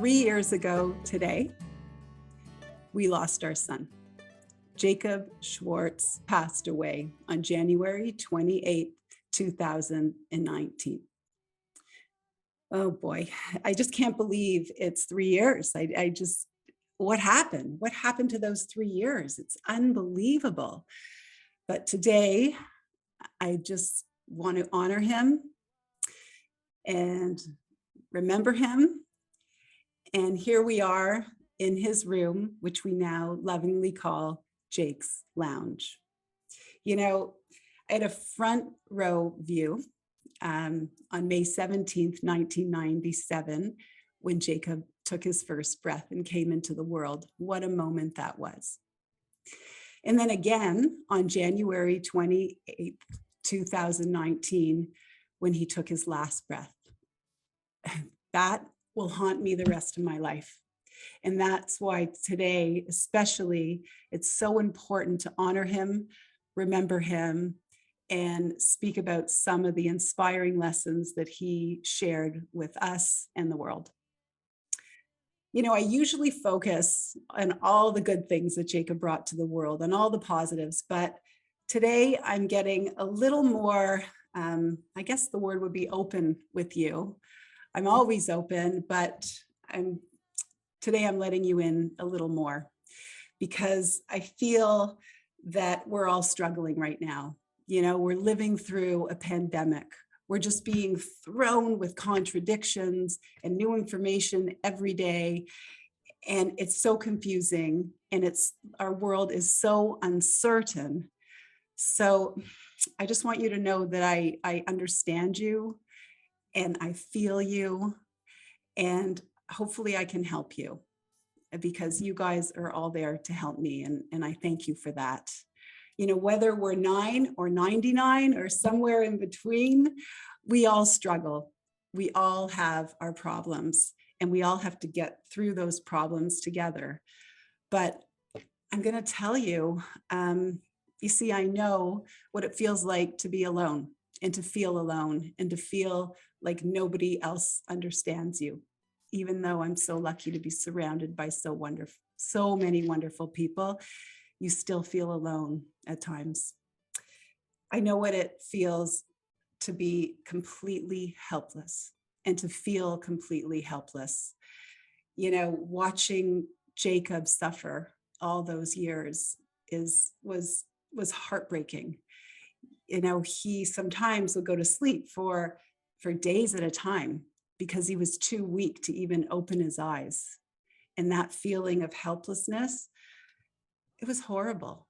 3 years ago today, we lost our son. Jacob Schwartz passed away on January 28th, 2019. Oh boy, I just can't believe it's 3 years. What happened? What happened to those 3 years? It's unbelievable. But today, I just want to honor him and remember him. And here we are in his room, which we now lovingly call Jake's Lounge. You know, I had a front row view on May 17th, 1997, when Jacob took his first breath and came into the world. What a moment that was. And then again on January 28th, 2019, when he took his last breath. That will haunt me the rest of my life. And that's why today, especially, it's so important to honor him, remember him, and speak about some of the inspiring lessons that he shared with us and the world. You know, I usually focus on all the good things that Jacob brought to the world and all the positives, but today I'm getting a little more, I guess the word would be open with you. I'm always open, but today I'm letting you in a little more because I feel that we're all struggling right now. You know, we're living through a pandemic. We're just being thrown with contradictions and new information every day. And it's so confusing and our world is so uncertain. So I just want you to know that I understand you and I feel you, and hopefully I can help you because you guys are all there to help me. And I thank you for that. You know, whether we're 9 or 99 or somewhere in between, we all struggle. We all have our problems and we all have to get through those problems together. But I'm going to tell you, you see, I know what it feels like to be alone and to feel alone and to feel like nobody else understands you, even though I'm so lucky to be surrounded by so many wonderful people. You still feel alone at times. I know what it feels to be completely helpless and to feel completely helpless. You know, watching Jacob suffer all those years was heartbreaking. You know, he sometimes would go to sleep for days at a time because he was too weak to even open his eyes. And that feeling of helplessness, it was horrible.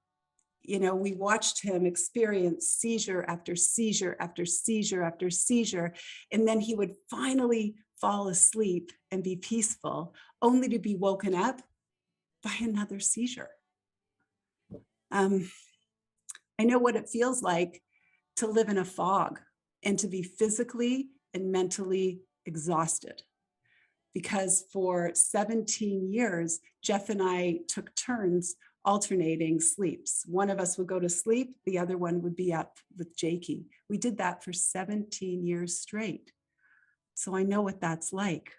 You know, we watched him experience seizure after seizure after seizure after seizure, and then he would finally fall asleep and be peaceful, only to be woken up by another seizure. I know what it feels like to live in a fog and to be physically and mentally exhausted. Because for 17 years, Jeff and I took turns alternating sleeps. One of us would go to sleep, the other one would be up with Jakey. We did that for 17 years straight. So I know what that's like.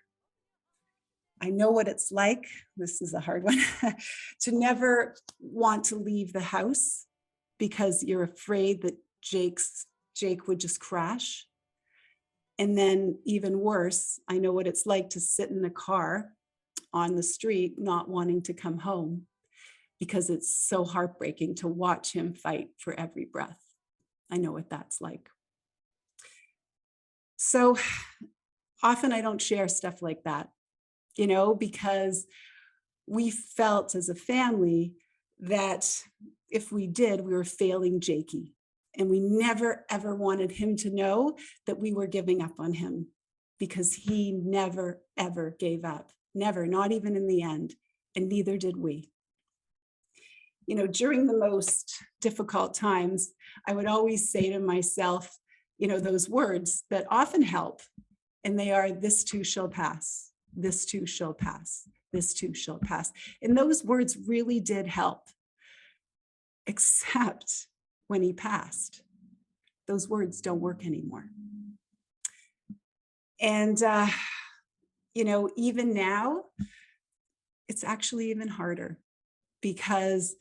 I know what it's like, this is a hard one, to never want to leave the house because you're afraid that Jake would just crash. And then even worse, I know what it's like to sit in the car on the street, not wanting to come home because it's so heartbreaking to watch him fight for every breath. I know what that's like. So often I don't share stuff like that, you know, because we felt as a family that if we did, we were failing Jakey. And we never, ever wanted him to know that we were giving up on him because he never, ever gave up. Never, not even in the end. And neither did we. You know, during the most difficult times, I would always say to myself, you know, those words that often help. And they are, this too shall pass. This too shall pass. This too shall pass. And those words really did help. Except when he passed, those words don't work anymore. And, Even now, it's actually even harder because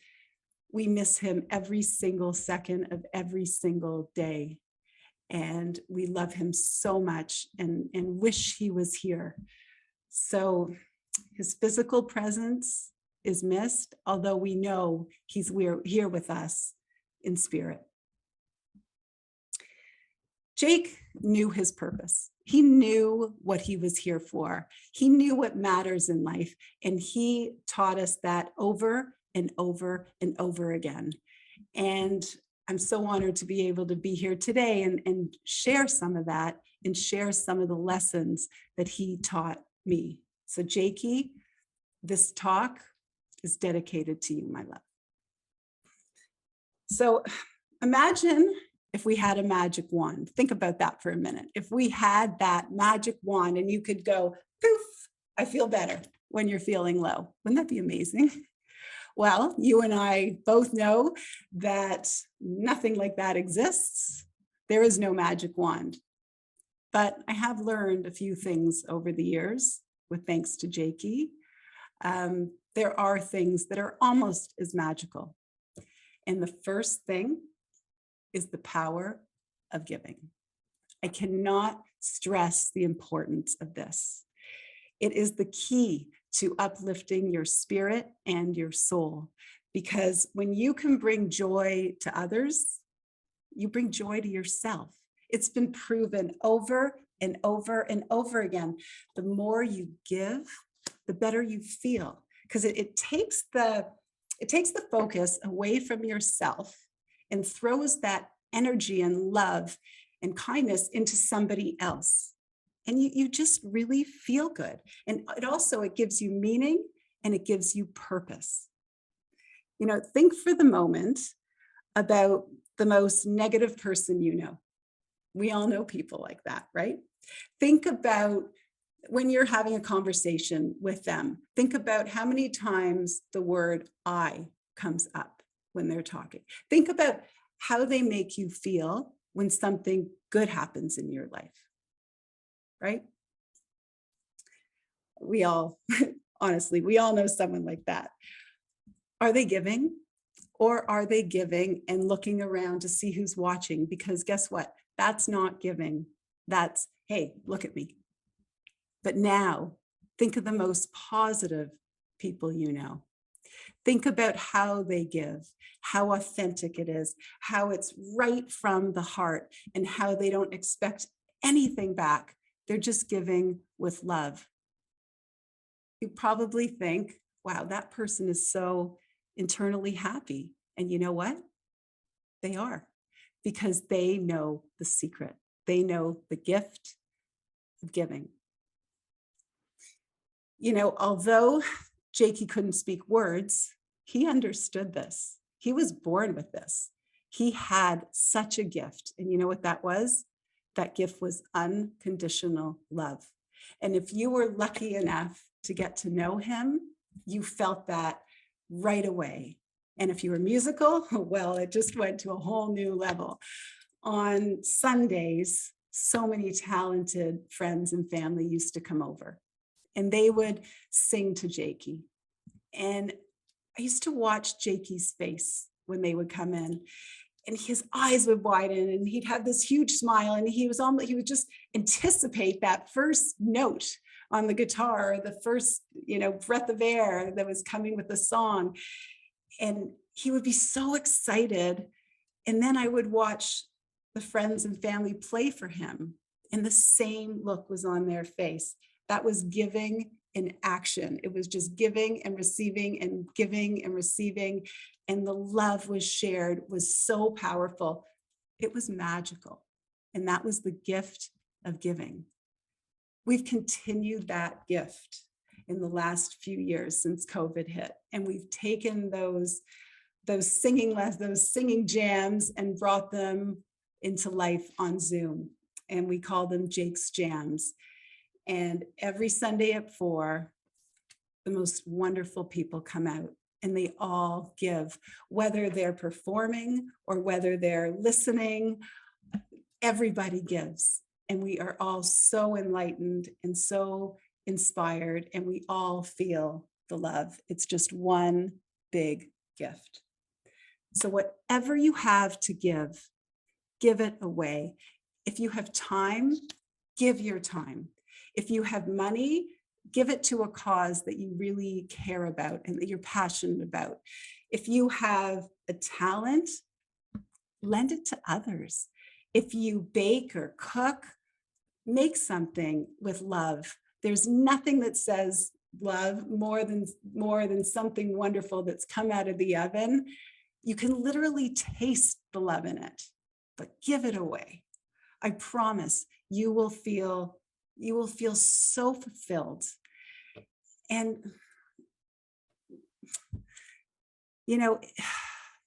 we miss him every single second of every single day. And we love him so much and wish he was here. So his physical presence is missed, although we know we're here with us in spirit. Jake knew his purpose. He knew what he was here for. He knew what matters in life. And he taught us that over and over and over again. And I'm so honored to be able to be here today and share some of that and share some of the lessons that he taught me. So Jakey, this talk is dedicated to you, my love. So imagine if we had a magic wand. Think about that for a minute. If we had that magic wand and you could go, poof, I feel better when you're feeling low. Wouldn't that be amazing? Well, you and I both know that nothing like that exists. There is no magic wand. But I have learned a few things over the years with thanks to Jakey. There are things that are almost as magical. And the first thing is the power of giving. I cannot stress the importance of this. It is the key to uplifting your spirit and your soul, because when you can bring joy to others, you bring joy to yourself. It's been proven over and over and over again. The more you give, the better you feel, because it takes the focus away from yourself and throws that energy and love and kindness into somebody else. And you just really feel good. And it gives you meaning and it gives you purpose. Think for the moment about the most negative person you know. We all know people like that, right? Think about when you're having a conversation with them. Think about how many times the word I comes up when they're talking. Think about how they make you feel when something good happens in your life, right? We all, honestly, we all know someone like that. Are they giving? Or are they giving and looking around to see who's watching? Because guess what? That's not giving. That's, hey, look at me. But now, think of the most positive people you know. Think about how they give, how authentic it is, how it's right from the heart, and how they don't expect anything back. They're just giving with love. You probably think, wow, that person is so internally happy. And you know what? They are, because they know the secret. They know the gift of giving. Although Jakey couldn't speak words, he understood this. He was born with this. He had such a gift. And you know what that was? That gift was unconditional love. And if you were lucky enough to get to know him, you felt that right away. And if you were musical, well, it just went to a whole new level. On Sundays, so many talented friends and family used to come over, and they would sing to Jakey. And I used to watch Jakey's face when they would come in, and his eyes would widen and he'd have this huge smile, and he would just anticipate that first note on the guitar, the first, breath of air that was coming with the song. And he would be so excited. And then I would watch the friends and family play for him, and the same look was on their face. That was giving in action. It was just giving and receiving and giving and receiving. And the love was shared, was so powerful. It was magical. And that was the gift of giving. We've continued that gift in the last few years since COVID hit. And we've taken those singing jams and brought them into life on Zoom. And we call them Jake's Jams. And every Sunday at 4, the most wonderful people come out, and they all give, whether they're performing or whether they're listening. Everybody gives. And we are all so enlightened and so inspired, and we all feel the love. It's just one big gift. So whatever you have to give it away. If you have time, give your time. If you have money, give it to a cause that you really care about and that you're passionate about. If you have a talent, lend it to others. If you bake or cook, make something with love. There's nothing that says love more than something wonderful that's come out of the oven. You can literally taste the love in it, but give it away. I promise you will feel so fulfilled. And you know,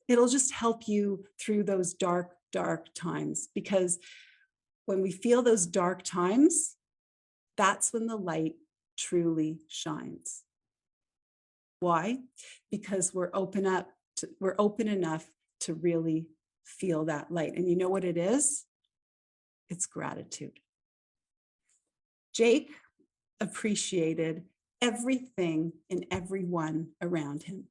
it'll just help you through those dark times, because when we feel those dark times, that's when the light truly shines. Why? Because we're open enough to really feel that light. And you know what it is? It's gratitude. Jake appreciated everything and everyone around him.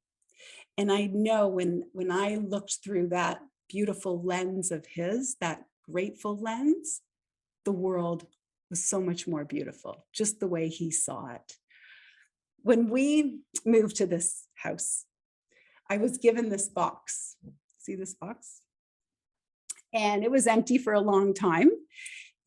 And I know when I looked through that beautiful lens of his, that grateful lens, the world was so much more beautiful, just the way he saw it. When we moved to this house, I was given this box. See this box? And it was empty for a long time.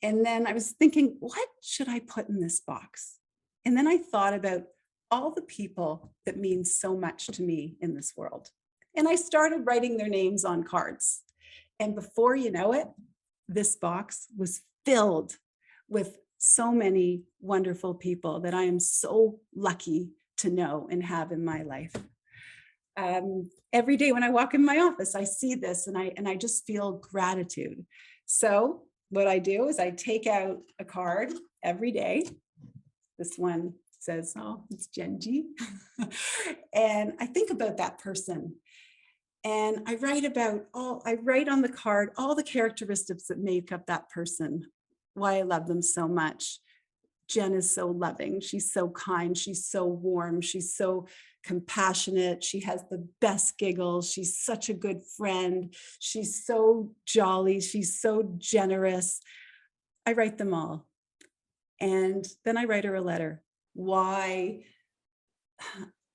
And then I was thinking, what should I put in this box? And then I thought about all the people that mean so much to me in this world. And I started writing their names on cards. And before you know it, this box was filled with so many wonderful people that I am so lucky to know and have in my life. Every day when I walk in my office, I see this and I just feel gratitude. So what I do is I take out a card every day. This one says, oh, it's Genji. And I think about that person. And I write on the card all the characteristics that make up that person, why I love them so much. Jen is so loving. She's so kind. She's so warm. She's so compassionate. She has the best giggles. She's such a good friend. She's so jolly. She's so generous. I write them all. And then I write her a letter, why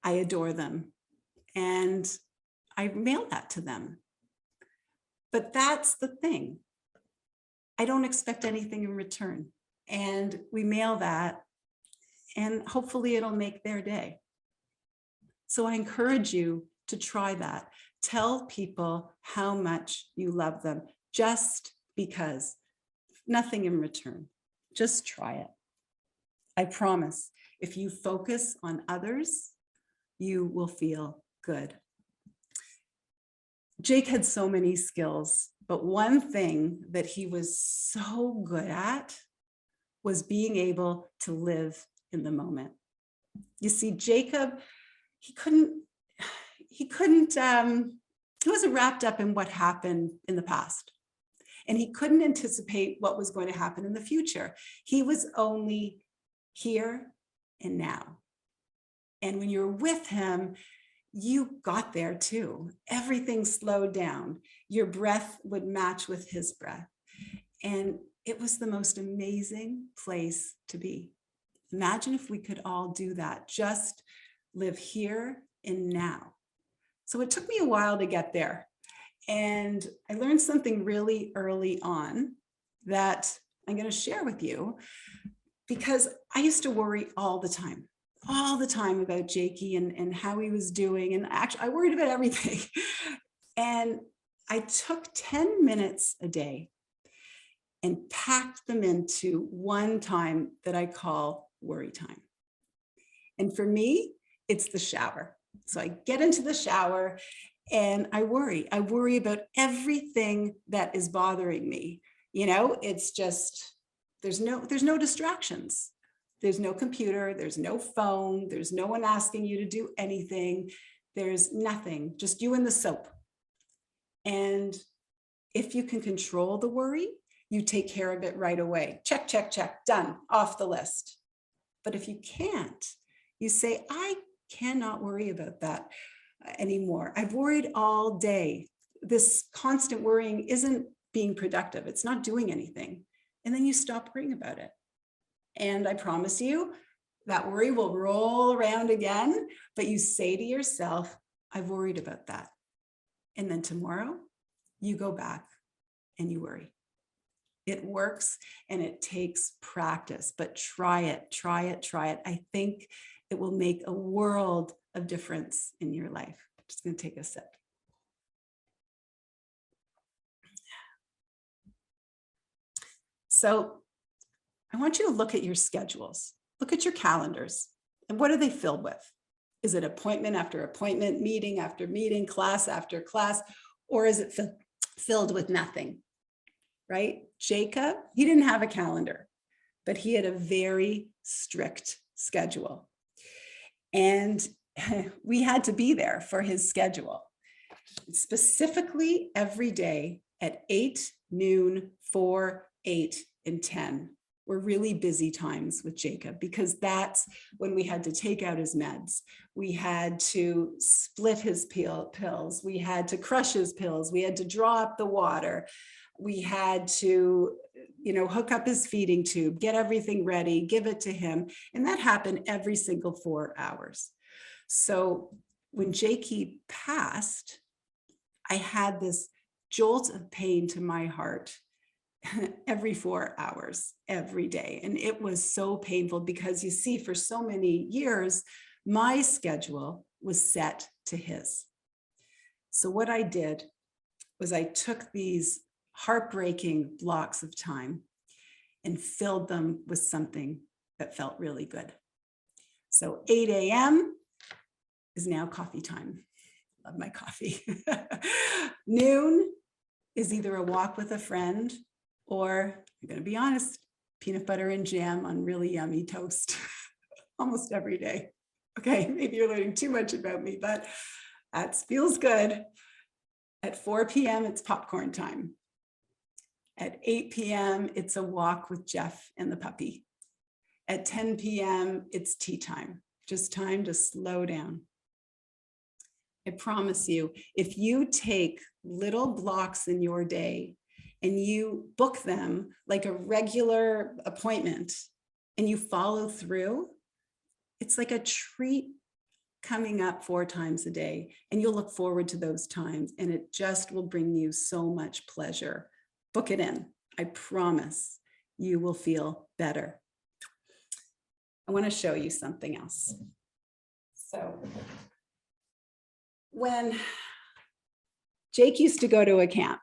I adore them. And I mail that to them. But that's the thing. I don't expect anything in return. And we mail that, and hopefully it'll make their day. So I encourage you to try that. Tell people how much you love them, just because. Nothing in return. Just try it. I promise, if you focus on others, you will feel good. Jake had so many skills, but one thing that he was so good at was being able to live in the moment. You see, Jacob, he wasn't wrapped up in what happened in the past. And he couldn't anticipate what was going to happen in the future. He was only here and now. And when you're with him, you got there too. Everything slowed down. Your breath would match with his breath. And it was the most amazing place to be. Imagine if we could all do that, just live here and now. So it took me a while to get there. And I learned something really early on that I'm going to share with you, because I used to worry all the time about Jakey and how he was doing. And actually, I worried about everything. And I took 10 minutes a day and packed them into one time that I call worry time. And for me, it's the shower. So I get into the shower and I worry about everything that is bothering me. You know, it's just, there's no distractions. There's no computer, there's no phone, there's no one asking you to do anything. There's nothing, just you and the soap. And if you can control the worry, you take care of it right away. Check, check, check, done, off the list. But if you can't, you say, I cannot worry about that anymore. I've worried all day. This constant worrying isn't being productive. It's not doing anything. And then you stop worrying about it. And I promise you, that worry will roll around again, but you say to yourself, I've worried about that. And then tomorrow you go back and you worry. It works and it takes practice, but try it, try it, try it. I think it will make a world of difference in your life. I'm just going to take a sip. So I want you to look at your schedules, look at your calendars, and what are they filled with? Is it appointment after appointment, meeting after meeting, class after class, or is it filled with nothing, right? Jacob, he didn't have a calendar, but he had a very strict schedule. And we had to be there for his schedule. Specifically every day at 8, noon, 4, 8, and 10 were really busy times with Jacob, because that's when we had to take out his meds. We had to split his pills. We had to crush his pills. We had to draw up the water. We had to, hook up his feeding tube, get everything ready, give it to him. And that happened every single 4 hours. So when Jakey passed, I had this jolt of pain to my heart every 4 hours, every day. And it was so painful because you see, for so many years, my schedule was set to his. So what I did was I took these heartbreaking blocks of time and filled them with something that felt really good. So 8 a.m. is now coffee time. Love my coffee. Noon is either a walk with a friend, or, I'm going to be honest, peanut butter and jam on really yummy toast almost every day. Okay, maybe you're learning too much about me, but that feels good. At 4 p.m., it's popcorn time. At 8 p.m., it's a walk with Jeff and the puppy. At 10 p.m., it's tea time, just time to slow down. I promise you, if you take little blocks in your day and you book them like a regular appointment and you follow through, it's like a treat coming up 4 times a day, and you'll look forward to those times, and it just will bring you so much pleasure. Book it in. I promise you will feel better. I want to show you something else. So when Jake used to go to a camp,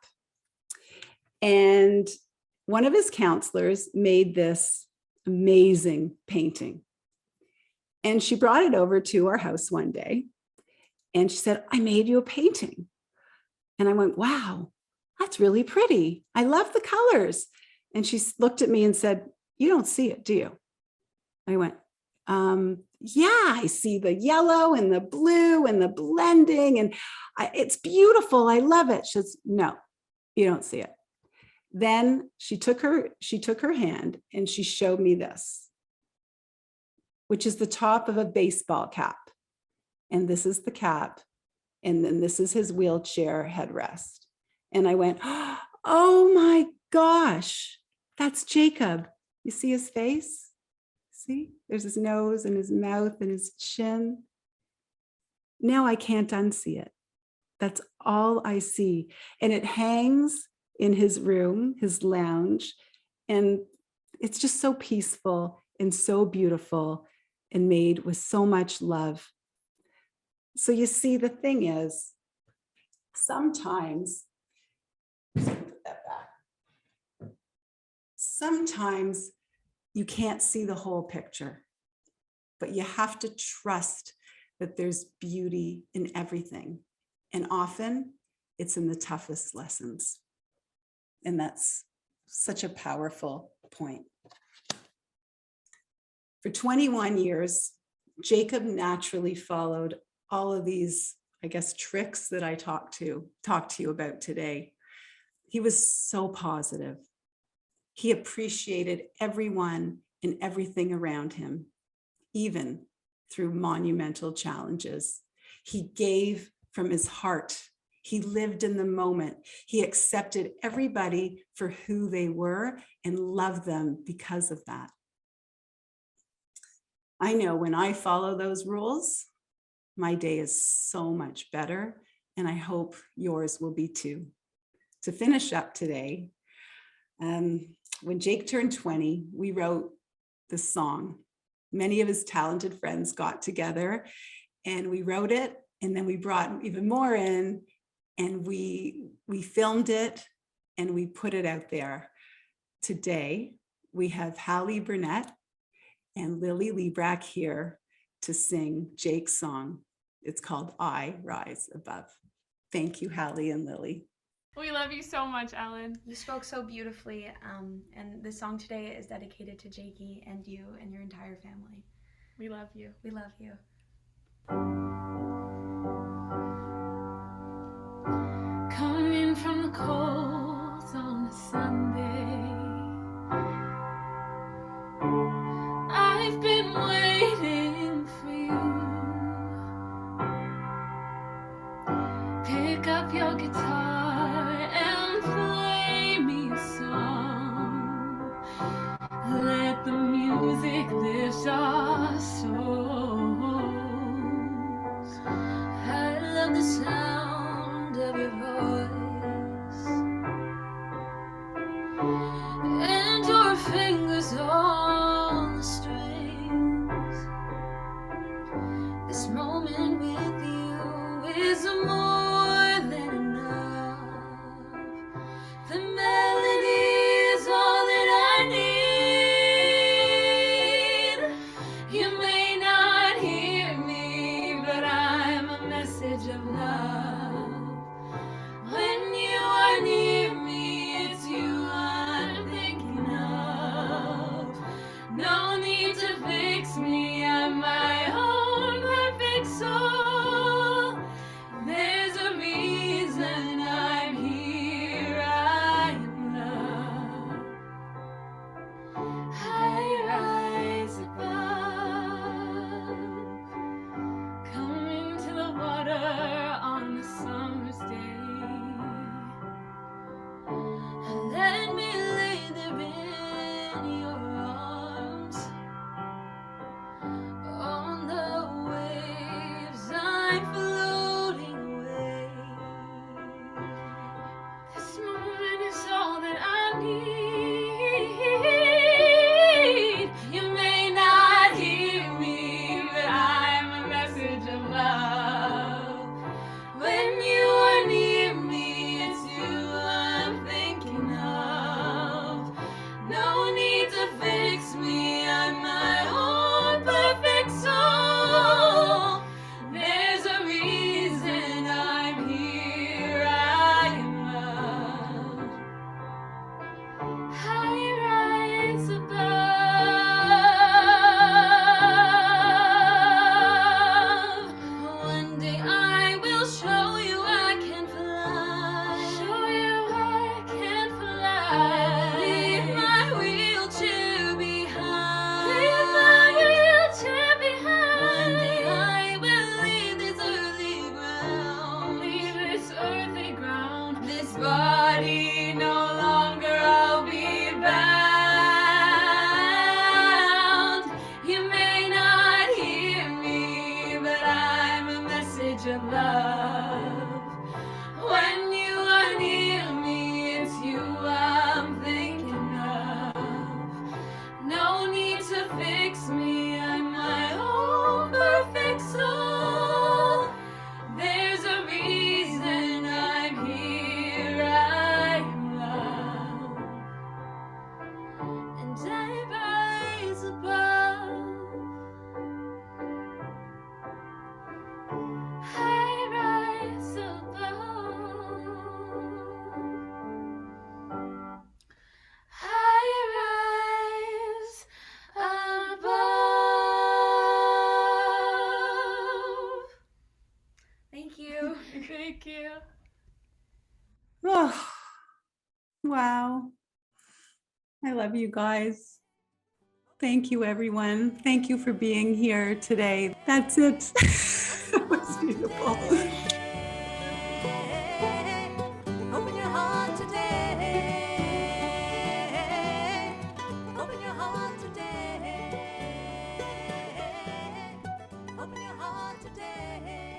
and one of his counselors made this amazing painting. And she brought it over to our house one day, and she said, I made you a painting. And I went, wow, that's really pretty. I love the colors. And she looked at me and said, you don't see it, do you? I went, yeah, I see the yellow and the blue and the blending, and it's beautiful. I love it. She says, no, you don't see it. Then she took her hand and she showed me this, which is the top of a baseball cap. And this is the cap. And then this is his wheelchair headrest. And I went, oh my gosh, that's Jacob. You see his face? See, there's his nose and his mouth and his chin. Now I can't unsee it. That's all I see. And it hangs in his room, his lounge. And it's just so peaceful and so beautiful and made with so much love. So you see, the thing is, sometimes, put that back. Sometimes you can't see the whole picture, but you have to trust that there's beauty in everything. And often it's in the toughest lessons. And that's such a powerful point. For 21 years, Jacob naturally followed all of these, I guess, tricks that I talked to you about today. He was so positive. He appreciated everyone and everything around him. even through monumental challenges. He gave from his heart. He lived in the moment. He accepted everybody for who they were and loved them because of that. I know when I follow those rules, my day is so much better, and I hope yours will be too. To finish up today, when Jake turned 20, we wrote the song. Many of his talented friends got together and we wrote it, and then we brought even more in, and we filmed it and we put it out there. Today, we have Hallie Burnett and Lily Liebrack here to sing Jake's song. It's called I Rise Above. Thank you, Hallie and Lily. We love you so much, Ellen. You spoke so beautifully, and this song today is dedicated to Jakey and you and your entire family. We love you. We love you. Coming from the cold on a Sunday, I've been waiting for you. Pick up your guitar and play me a song. Let the music lift our souls. I love the sound of your voice and your fingers on the strings. This moment with you is more than enough. The melody is all that I need. You may not hear me, but I'm a message of love. When you are near me, it's you I'm thinking of. No need to fix me, I'm my own perfect soul. There's a reason I'm here, I am love. I rise above, coming to the water on a summer's day. Let me lay there in your arms. On the waves I'm floating away. This moment is all that I need. You may not hear me, but I'm a message of love. When you are near me, it's you I'm thinking of. No need to fix me, I'm my own perfect soul. There's a reason I'm here, I am loved. I rise above. One day I will show you I can fly. Show you I can fly. Leave my wheelchair behind. Leave my wheelchair behind. One day I will leave this earthly ground. Leave this earthly ground. This body no longer I'll be bound. You may not hear me, but I'm a message of love. When you are near me, it's you I'm thinking of. No need to fix me, I'm my own perfect soul. There's a reason I'm here, I am love. And I rise above. I rise above. I rise above. Thank you. Thank you. Oh, wow. I love you guys. Thank you, everyone. Thank you for being here today. That's it. It was beautiful. Open your heart today. Open your heart today. Open your heart today.